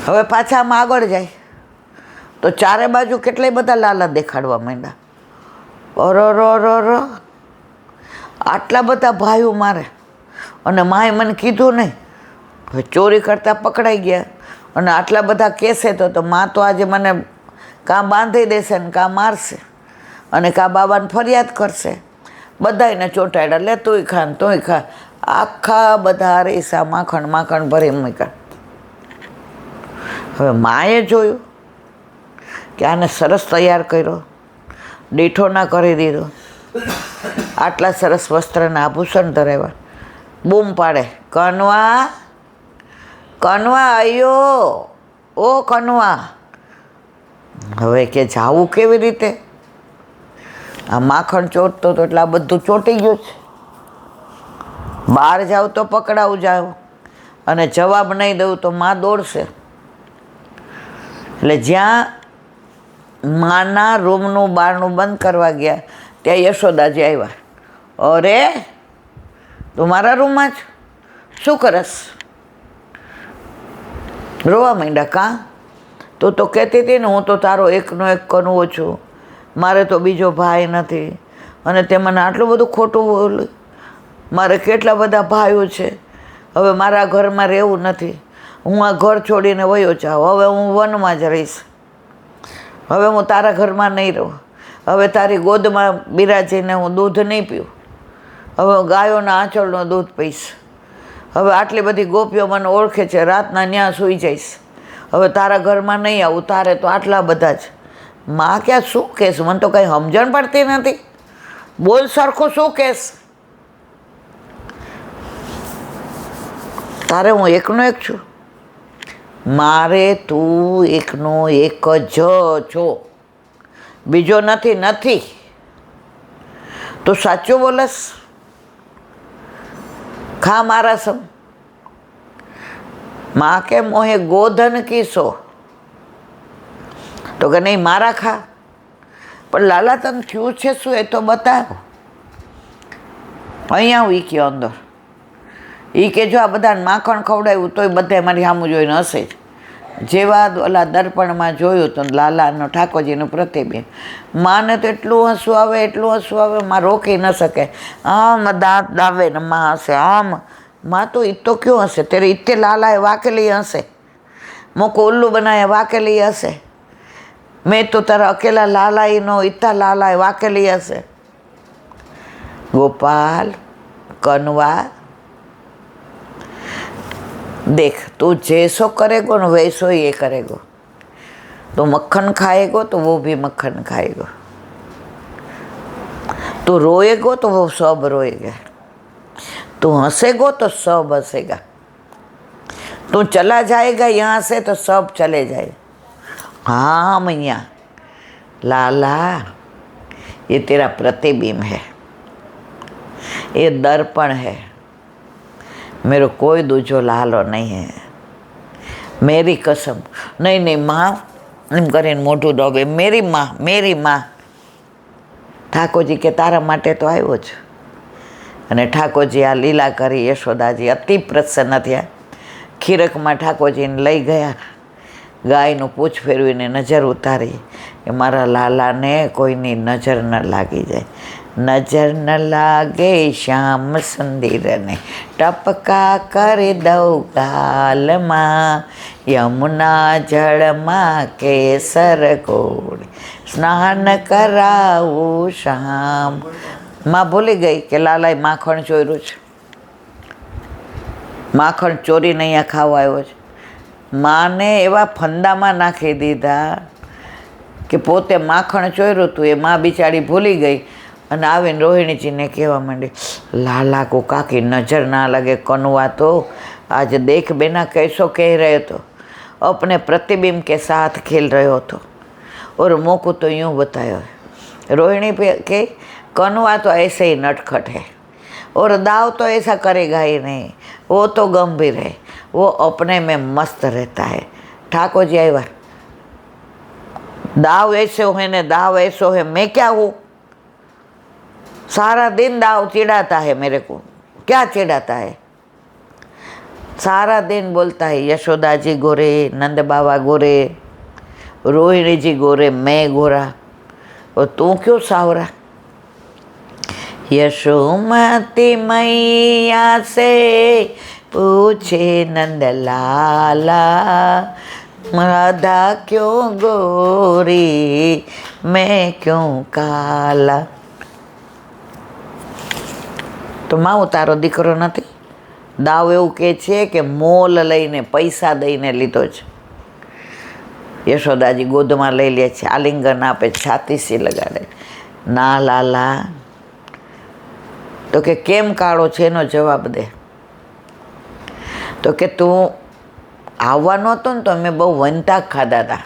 હવે પાછા આમ આગળ જાય તો ચારે બાજુ કેટલાય બધા લાલા દેખાડવા માંડ્યા. અર આટલા બધા ભાઈઓ મારે. અને માએ મને કીધું નહીં, હવે ચોરી કરતાં પકડાઈ ગયા અને આટલા બધા કહેશે તો માં તો આજે મને કાં બાંધી દેશે ને કાં મારશે અને કાં બાબાને ફરિયાદ કરશે. બધાને ચોંટાડ્યા, લે તુંય ખા ને તોય ખા. આખા બધા અરીસા માખણ ભરી મૂક્યા. હવે માએ જોયું કે આને સરસ તૈયાર કર્યો, દીઠો ના કરી દીધો, આટલા સરસ વસ્ત્રના આભૂષણ ધરાવ્યા. બૂમ પાડે, કનવા કનવા અયો, ઓ કનવા. હવે કે જાવું કેવી રીતે? આ માખણ ચોટતો તો એટલે આ બધું ચોંટી ગયું છે. બહાર જાવ તો પકડાવું જાવ અને જવાબ નહીં દઉં તો માં દોડશે. એટલે જ્યાં માના રૂમનું બારણું બંધ કરવા ગયા ત્યાં યશોદાજી આવ્યા. અરે તું મારા રૂમમાં જ શું કરસ? રોવા માંડ્યા. કાં? તું તો કહેતી હતી ને હું તો તારો એકનો એક કનવો છું, મારે તો બીજો ભાઈ નથી અને તે મને આટલું બધું ખોટું બોલ્યું. મારે કેટલા બધા ભાઈઓ છે, હવે મારા ઘરમાં રહેવું નથી, હું આ ઘર છોડીને વયો જાઉં, હવે હું વનમાં જ રહીશ, હવે હું તારા ઘરમાં નહીં રહું, હવે તારી ગોદમાં બિરાજીને હું દૂધ નહીં પીવું, હવે હું ગાયોના આંચળનું દૂધ પીશ, હવે આટલી બધી ગોપીઓ મને ઓળખે છે, રાતના ન્યા સૂઈ જઈશ, હવે તારા ઘરમાં નહીં આવું, તારે તો આટલા બધા જ. માં ક્યાં શું કહેશ? મને તો કંઈ સમજણ પડતી નથી, બોલ સરખું શું કહેશ? તારે હું એકનો એક છું, મારે તું એકનો એક જ છો, બીજો નથી. નથી તું સાચું બોલસ? ખા મારા સમ. માં કે મોહે ગોધન કીસો, તો કે નહીં મારા ખા. પણ લાલા તને થયું છે શું એ તો બતાવો. અહીંયા હું કયો અંદર એ કે જો આ બધાને માખણ ખવડાવ્યું તોય બધા મારી સામું જોઈને હશે જ. જેવા ઓલા દર્પણમાં જોયું તો લાલાનો ઠાકોરજીનું પ્રતિબિંબ. માને તો એટલું હસવું આવે, એટલું હસવું આવે, માં રોકી ન શકે. આમ દાંત દાવે ને માં હશે આમ. માં તો ઈ તો ક્यों હશે? તેરે ઇત્તે લાલાએ વાકેલી હશે, મોકો ઉલ્લू બનાયા વાકેલી હશે. મેં તો તારા અકેલા લાલાઈ નો ઇત્તા લાલાએ વાકેલી હશે. गोपाल कनवा देख, तू जैसो करेगो ना वैसो ये करेगो. तो मक्खन खाएगो तो वो भी मक्खन खाएगो, तो रोएगो तो वो सब रोएगा, तू हंसेगो तो सब हंसेगा, तू चला जाएगा यहाँ से तो सब चले जाए. हाँ मैया लाला, ये तेरा प्रतिबिंब है, ये दर्पण है, मेरे कोई दूजो लालो नहीं है, मेरी कसम. नहीं नहीं माँ એમ કરીને મોઢું ડોબે. મેરી માં. ઠાકોરજી કે તારા માટે તો આવ્યો જ. અને ઠાકોરજી આ લીલા કરી યશોદાજી અતિ પ્રસન્ન થયા. ખીરકમાં ઠાકોરજીને લઈ ગયા, ગાયનું પૂછ ફેરવીને નજર ઉતારી કે મારા લાલાને કોઈની નજર ન લાગી જાય. નજર ન લાગે શ્યામ સુંદરને, ટપકા કરી દઉં ગાલમાં, યમુના જળમાં કેસર ઘોળ, સ્નાન કરાવું શામ. માં ભૂલી ગઈ કે લાલાએ માખણ ચોર્યું છે, માખણ ચોરીને અહીંયા ખાવા આવ્યો છે. માને એવા ફંદામાં નાખી દીધા કે પોતે માખણ ચોર્યું હતું એ માં બિચારી ભૂલી ગઈ અને આવીને રોહિણીજીને કહેવા માંડી, लाला को काकी नजर ना लगे, कनवा तो आज देख बिना कैसो कह रहे तो, अपने प्रतिबिंब के साथ खेल रहे तो, और मोको तो यूँ बताया. रोहिणी पे के कनवा तो ऐसे ही नटखट है और दाव तो ऐसा करेगा ही नहीं, वो तो गंभीर है, वो अपने में मस्त रहता है. ठाकुर जी आया, दाव ऐसे हो ने दाव ऐसो है, मैं क्या हूँ? सारा दिन दाव चिढ़ाता है मेरे को. क्या चिढ़ाता है? सारा दिन बोलता है यशोदा जी गोरे, नंद बाबा गोरे, रोहिणी जी गोरे, मैं गोरा, और तू क्यों सावरा। यशोमती मैया से पूछे नंद लाला, राधा क्यों गोरी, मैं क्यों काला। तो माँ तारो दीकरो नथी। दाव एवं कहे छे के मोल लईने पैसा दईने लीधो छे। यशोदाजी गोदमां लई લે છે, આલિંગન આપે, છાતી સી લગાડે, ના લાલા। તો કે કેમ કાળો છે એનો જવાબ દે। તો કે તું આવવાનો હતો ને તો અમે બહુ વંતા ખાધા હતા,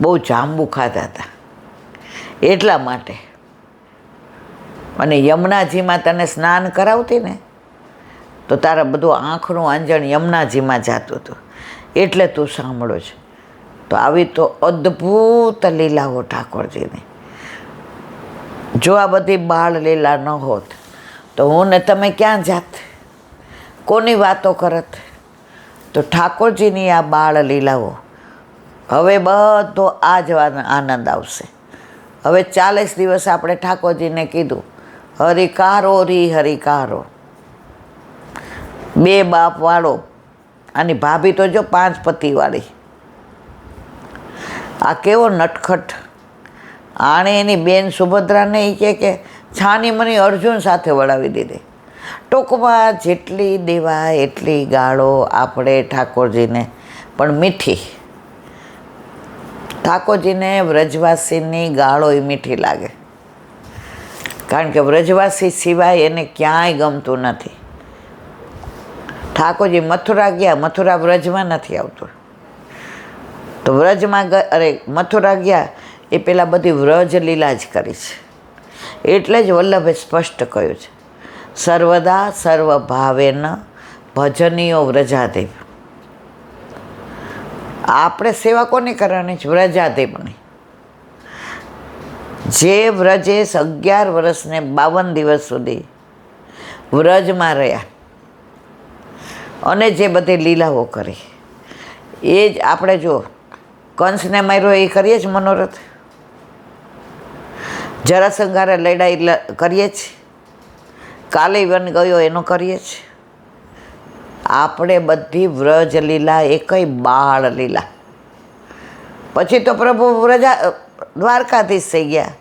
બહુ જાંબુ ખાધા હતા એટલા માટે, અને યમુનાજીમાં તને સ્નાન કરાવતી ને તો તારા બધું આંખનું આંજણ યમુનાજીમાં જતું હતું, એટલે તું સાંભળો છે। તો આવી તો અદ્ભુત લીલાઓ ઠાકોરજીની। જો આ બધી બાળ લીલા ન હોત તો હું ને તમે ક્યાં જાત, કોની વાતો કરત। તો ઠાકોરજીની આ બાળ લીલાઓ હવે બધો આ જ આનંદ આવશે। હવે 40 દિવસ આપણે ઠાકોરજીને કીધું હરિકારો રી હરિકારો, 2 બાપ વાળો, આની ભાભી તો જો 5 પતિ વાળી। આ કેવો નટખટ। આણે એની બેન સુભદ્રાને એ કહે કે છાની મની અર્જુન સાથે વળાવી દીધી। ટૂંકમાં જેટલી દેવાય એટલી ગાળો આપણે ઠાકોરજીને, પણ મીઠી। ઠાકોરજીને વ્રજવાસીની ગાળો એ મીઠી લાગે, કારણ કે વ્રજવાસી સિવાય એને ક્યાંય ગમતું નથી। ઠાકોરજી મથુરા ગયા, મથુરા વ્રજમાં નથી આવતું, તો વ્રજમાં મથુરા ગયા એ પહેલાં બધી વ્રજ લીલા જ કરી છે। એટલે જ વલ્લભે સ્પષ્ટ કહ્યું છે સર્વદા સર્વભાવેન ભજનીયો વ્રજાદેવ। આપણે સેવા કોની કરવાની છે? વ્રજાદેવની। જે વ્રજે 11 વર્ષ ને 52 દિવસ સુધી વ્રજમાં રહ્યા અને જે બધી લીલાઓ કરી, એ જ આપણે જો કંસને માર્યો એ કરીએ જ મનોરથ, જરાસંઘારે લડાઈ કરીએ જ, કાલે વન ગયો એનો કરીએ જ। આપણે બધી વ્રજ લીલા એ કઈ બાળ લીલા। પછી તો પ્રભુ દ્વારકાધીશ થઈ ગયા,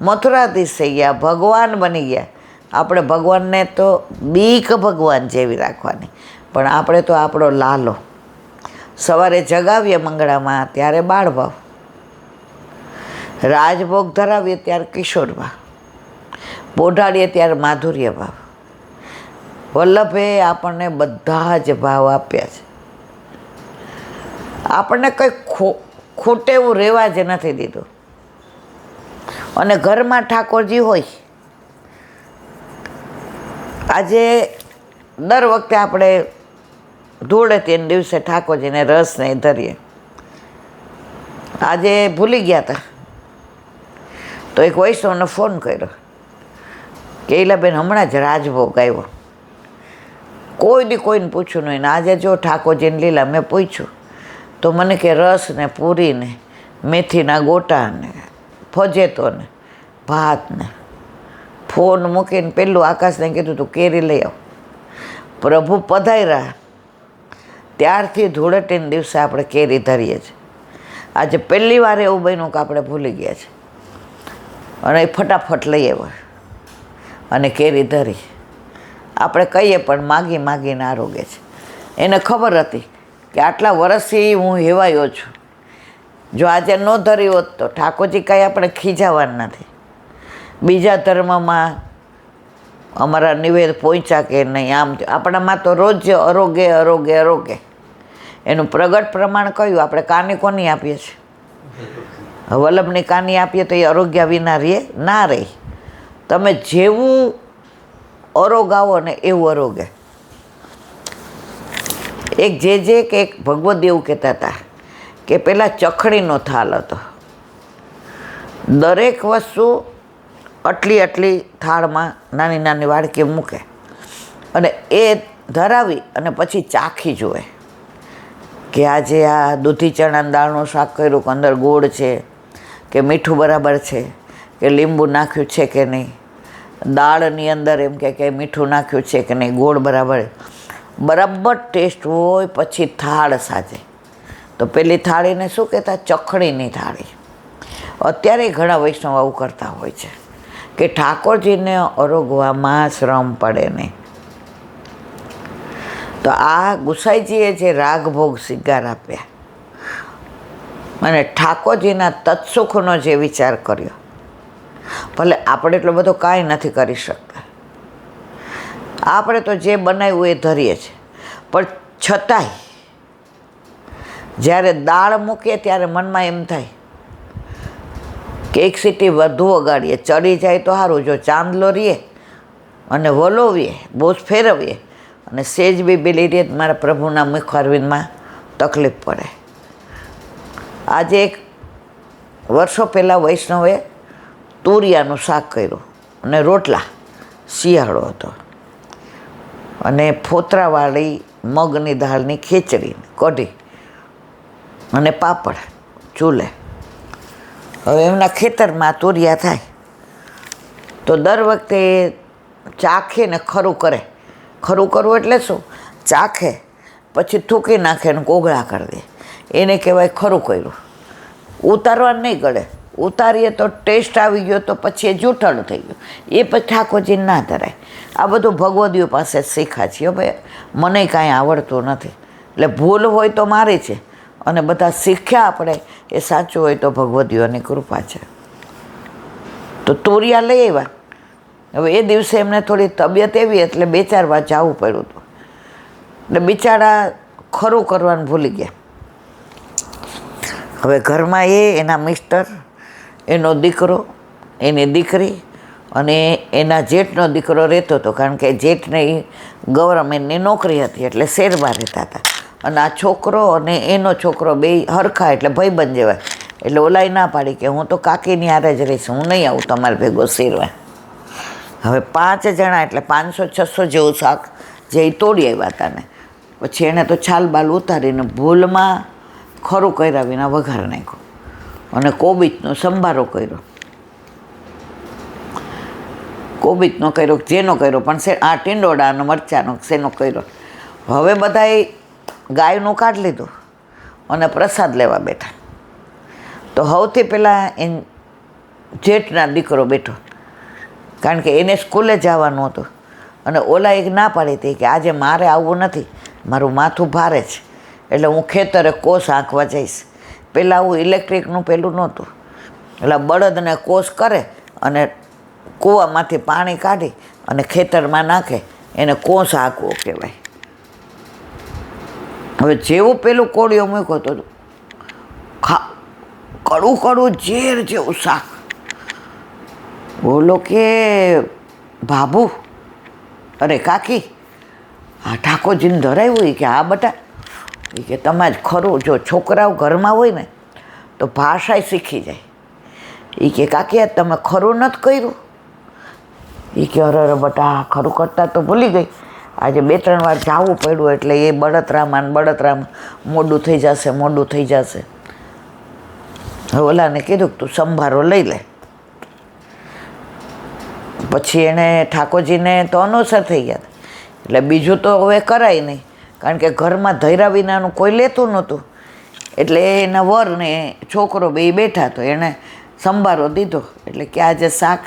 મથુરાધીશ થઈ ગયા, ભગવાન બની ગયા। આપણે ભગવાનને તો બીક ભગવાન જેવી રાખવાની, પણ આપણે તો આપણો લાલો સવારે જગાવીએ મંગળામાં ત્યારે બાળ ભાવ, રાજભોગ ધરાવીએ ત્યારે કિશોર ભાવ, પોઢાડીએ ત્યારે માધુર્ય ભાવ। વલ્લભે આપણને બધા જ ભાવ આપ્યા છે, આપણને કંઈ ખૂટે એવું રહેવા જ નથી દીધું। અને ઘરમાં ઠાકોરજી હોય, આજે દર વખતે આપણે ધૂળેટીના દિવસે ઠાકોરજીને રસ નહીં ધરીએ, આજે ભૂલી ગયા હતા તો એક વૈષ્ણવને ફોન કર્યો કે ઈલાબેન હમણાં જ રાજભોગ આવ્યો, કોઈ દી કોઈને પૂછ્યું નહીં, ને આજે જો ઠાકોરજીને લીલા મેં પૂછ્યું તો મને કે રસ ને પૂરી ને મેથીના ગોટા ને ફજેતો ને ભાત ને, ફોન મૂકીને પેલું આકાશને કીધું તું કેરી લઈ આવ। પ્રભુ પધાર્યા ત્યારથી ધૂળેટીના દિવસે આપણે કેરી ધરીએ છીએ। આજે પહેલી વાર એવું બન્યું કે આપણે ભૂલી ગયા છે, અને એ ફટાફટ લઈ આવ્યા અને કેરી ધરી। આપણે કહીએ પણ માગી માગીને આરોગે છે। એને ખબર હતી કે આટલા વર્ષથી હું હેવાયો છું, જો આજે ન ધરી હોત તો ઠાકોરજી કાંઈ આપણે ખીજાવાના નથી। બીજા ધર્મમાં અમારા નિવેદ પહોંચ્યા કે નહીં, આમ આપણામાં તો રોજ અરોગે અરોગે અરોગે, એનું પ્રગટ પ્રમાણ કયું? આપણે કાની કોની આપીએ છીએ? વલ્લભની કાની આપીએ તો એ આરોગ્ય વિના રહે ના રહી। તમે જેવું અરોગાવો ને એવું અરોગે। એક જે કે એક ભગવદ એવું કહેતા હતા કે પેલા ચખડીનો થાળ હતો, દરેક વસ્તુ આટલી આટલી થાળમાં નાની નાની વાડકી મૂકે, અને એ ધરાવી અને પછી ચાખી જુએ કે આજે આ દૂધી ચણાની દાળનું શાક કર્યું કે અંદર ગોળ છે કે મીઠું બરાબર છે કે લીંબુ નાખ્યું છે કે નહીં, દાળની અંદર એમ કે મીઠું નાખ્યું છે કે નહીં, ગોળ બરાબર ટેસ્ટ હોય પછી થાળ સાજે. તો પેલી થાળીને શું કહેતા? ચખણીની થાળી. અત્યારે ઘણા વૈષ્ણવ આવું કરતા હોય છે કે ઠાકોરજીને અરોગવામાં શ્રમ પડે નહીં. તો આ ગુસાઈજીએ જે રાગભોગ શિગાર આપ્યા અને ઠાકોરજીના તત્સુખનો જે વિચાર કર્યો, ભલે આપણે એટલો બધો કાંઈ નથી કરી શકતા, આપણે તો જે બનાવ્યું એ ધરીએ છીએ, પણ છતાંય જ્યારે દાળ મૂકીએ ત્યારે મનમાં એમ થાય કે એક સીટી વધુ વગાડીએ, ચડી જાય તો સારું. જો ચાંદલો રહીએ અને વલોવીએ, બોસ ફેરવીએ અને સેજ બી બેલી રહીએ મારા પ્રભુના મુખારવિંદમાં તકલીફ પડે. આજે એક વર્ષો પહેલાં વૈષ્ણવે તુરિયાનું શાક કર્યું અને રોટલા, શિયાળો હતો, અને ફોતરાવાળી મગની દાળની ખીચડી, કઢી અને પાપડ ચૂલે. હવે એમના ખેતરમાં તુરિયા થાય તો દર વખતે ચાખે ને ખરું કરે. ખરું કરવું એટલે શું? ચાખે પછી થૂકી નાખે ને કોગળા કરી દે, એને કહેવાય ખરું કર્યું. ઉતારવા નહીં ગળે, ઉતારીએ તો ટેસ્ટ આવી ગયો તો પછી એ જૂઠાણું થઈ ગયું, એ પછી ઠાકોરજી ના ધરાય. આ બધું ભગવદીઓ પાસે શીખા છીએ. ભાઈ મને કાંઈ આવડતું નથી, એટલે ભૂલ હોય તો મારી છે, અને બધા શીખ્યા આપણે એ સાચું હોય તો ભગવદીઓની કૃપા છે. તો તુરિયા લઈ આવ્યા. હવે એ દિવસે એમને થોડી તબિયત એવી એટલે 2-4 વાર જવું પડ્યું હતું, એટલે બિચારા ખરું કરવાનું ભૂલી ગયા. હવે ઘરમાં એના મિસ્ટર, એનો દીકરો, એની દીકરી અને એના જેઠનો દીકરો રહેતો હતો, કારણ કે જેઠને એ ગવર્મેન્ટની નોકરી હતી એટલે શહેરમાં રહેતા હતા. અને આ છોકરો અને એનો છોકરો બે હરખા એટલે ભાઈબંધ જેવા. એટલે ઓલાય ના પાડી કે હું તો કાકીની હારે જ રહીશ, હું નહીં આવું તમારે ભેગો શેરવા. હવે 5 જણા એટલે 500-600 જેવું શાક જે એ તોડી આવ્યા હતા ને પછી એણે તો છાલ બાલ ઉતારીને ભૂલમાં ખરું કર્યા વિના વઘાર નાખ્યો અને કોબીજનો સંભારો કર્યો. કોબીજનો કર્યો, જેનો કર્યો પણ આ ટીંડોળા અને મરચાંનો શેનો કર્યો. હવે બધાએ ગાયનું કાઢી લીધું અને પ્રસાદ લેવા બેઠા. તો સૌથી પહેલાં જેઠના દીકરો બેઠો, કારણ કે એને સ્કૂલે જવાનું હતું, અને ઓલા એક ના પાડી હતી કે આજે મારે આવવું નથી, મારું માથું ભારે છે, એટલે હું ખેતરે કોસ આંકવા જઈશ. પહેલાં આવું ઇલેક્ટ્રિકનું પેલું નહોતું, એટલે બળદને કોસ કરે અને કૂવામાંથી પાણી કાઢી અને ખેતરમાં નાખે, એને કોસ આંકવો કહેવાય. હવે જેવું પેલું કોળીઓ મૂક્યો તો કડું કડું ઝેર જેવું શાક. બોલો કે બાબુ, અરે કાકી, આ ઠાકોરજીને ધરાવ્યું? કે હા બટા. એ કે તમે જ ખરું, જો છોકરાઓ ઘરમાં હોય ને તો ભાષા શીખી જાય. એ કે કાકી આ તમે ખરું નથી કર્યું? એ કે અરે બટા ખરું કરતા તો ભૂલી ગઈ, આજે 2-3 વાર જવું પડ્યું એટલે એ બળતરામાં મોડું થઈ જશે. હવે ઓલાને કીધું કે તું સંભારો લઈ લે. પછી એણે ઠાકોરજીને તો અનુસર થઈ ગયા, એટલે બીજું તો હવે કરાય નહીં, કારણ કે ઘરમાં ધૈર્યા વિનાનું કોઈ લેતું નહોતું. એટલે એના વર ને છોકરો બે બેઠા, તો એણે સંભારો દીધો. એટલે કે આજે શાક,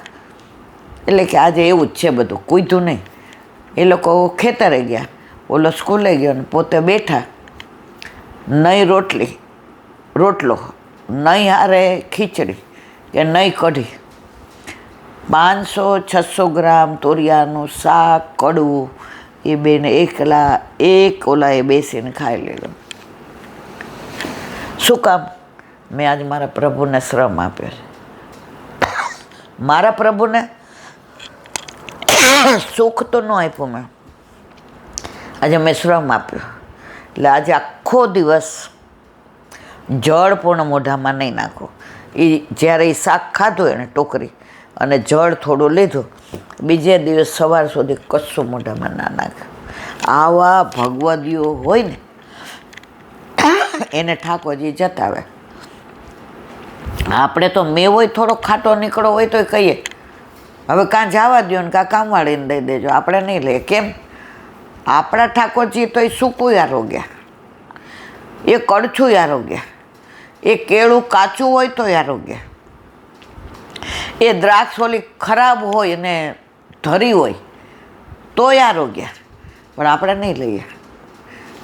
એટલે કે આજે એવું જ છે બધું, કૂધું નહીં. એ લોકો ખેતરે ગયા, ઓલો સ્કૂલે ગયો ને પોતે બેઠા. નહીં રોટલો, નહીં હારે ખીચડી કે નહીં કઢી, 500-600 ગ્રામ તોરિયાનું શાક કડવું, એ બેને ઓલાએ બેસીને ખાઈ લીધું. શું કામ? મેં આજ મારા પ્રભુને શ્રમ આપ્યો છે. મારા પ્રભુને સુખ તો ન આપ્યું મેં, આજે મેં શ્રમ આપ્યો. એટલે આજે આખો દિવસ જળ પૂર્ણ મોઢામાં નહીં નાખો. એ જ્યારે એ શાક ખાધું એને ટોકરી અને જળ થોડું લીધું, બીજે દિવસ સવાર સુધી કશું મોઢામાં ના નાખ્યું. આવા ભગવદીઓ હોય ને એને ઠાકોરજી જતાવે. આપણે તો મેવોય થોડો ખાટો નીકળો હોય તો કહીએ હવે કાં જવા દો ને કાં કામવાળીને દઈ દેજો, આપણે નહીં લઈએ. કેમ? આપણા ઠાકોરજી તો એ સૂકું આરોગ્ય, એ કડછું આરોગ્ય, એ કેળું કાચું હોય તો આરોગ્ય, એ દ્રાક્ષ ઓલી ખરાબ હોય ને ધરી હોય તોય આરોગ્ય. પણ આપણે નહીં લઈએ.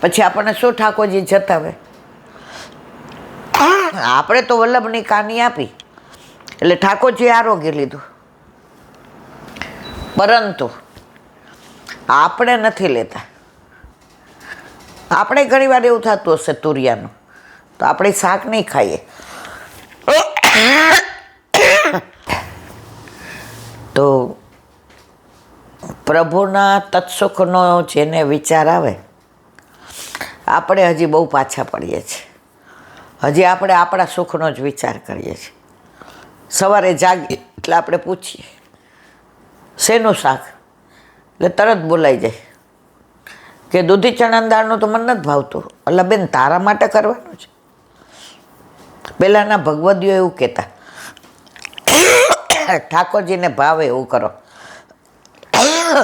પછી આપણને શું ઠાકોરજી જતાવે? આપણે તો વલ્લભની કાની આપી એટલે ઠાકોરજી આરોગ્ય લીધું, પરંતુ આપણે નથી લેતા. આપણે ઘણી વાર એવું થતું હશે તુરિયાનું, તો આપણે શાક નહીં ખાઈએ. તો પ્રભુના તત્સુખનો જેને વિચાર આવે, આપણે હજી બહુ પાછા પડીએ છીએ. હજી આપણે આપણા સુખનો જ વિચાર કરીએ છીએ. સવારે જાગીએ એટલે આપણે પૂછીએ શેનું શાક, એટલે તરત બોલાઈ જાય કે દૂધી ચણાની દાળનું તો મને નથી ભાવતું. એટલે બેન તારા માટે કરવાનું છે. પહેલાંના ભગવદીઓ એવું કહેતા ઠાકોરજીને ભાવે એવું કરો.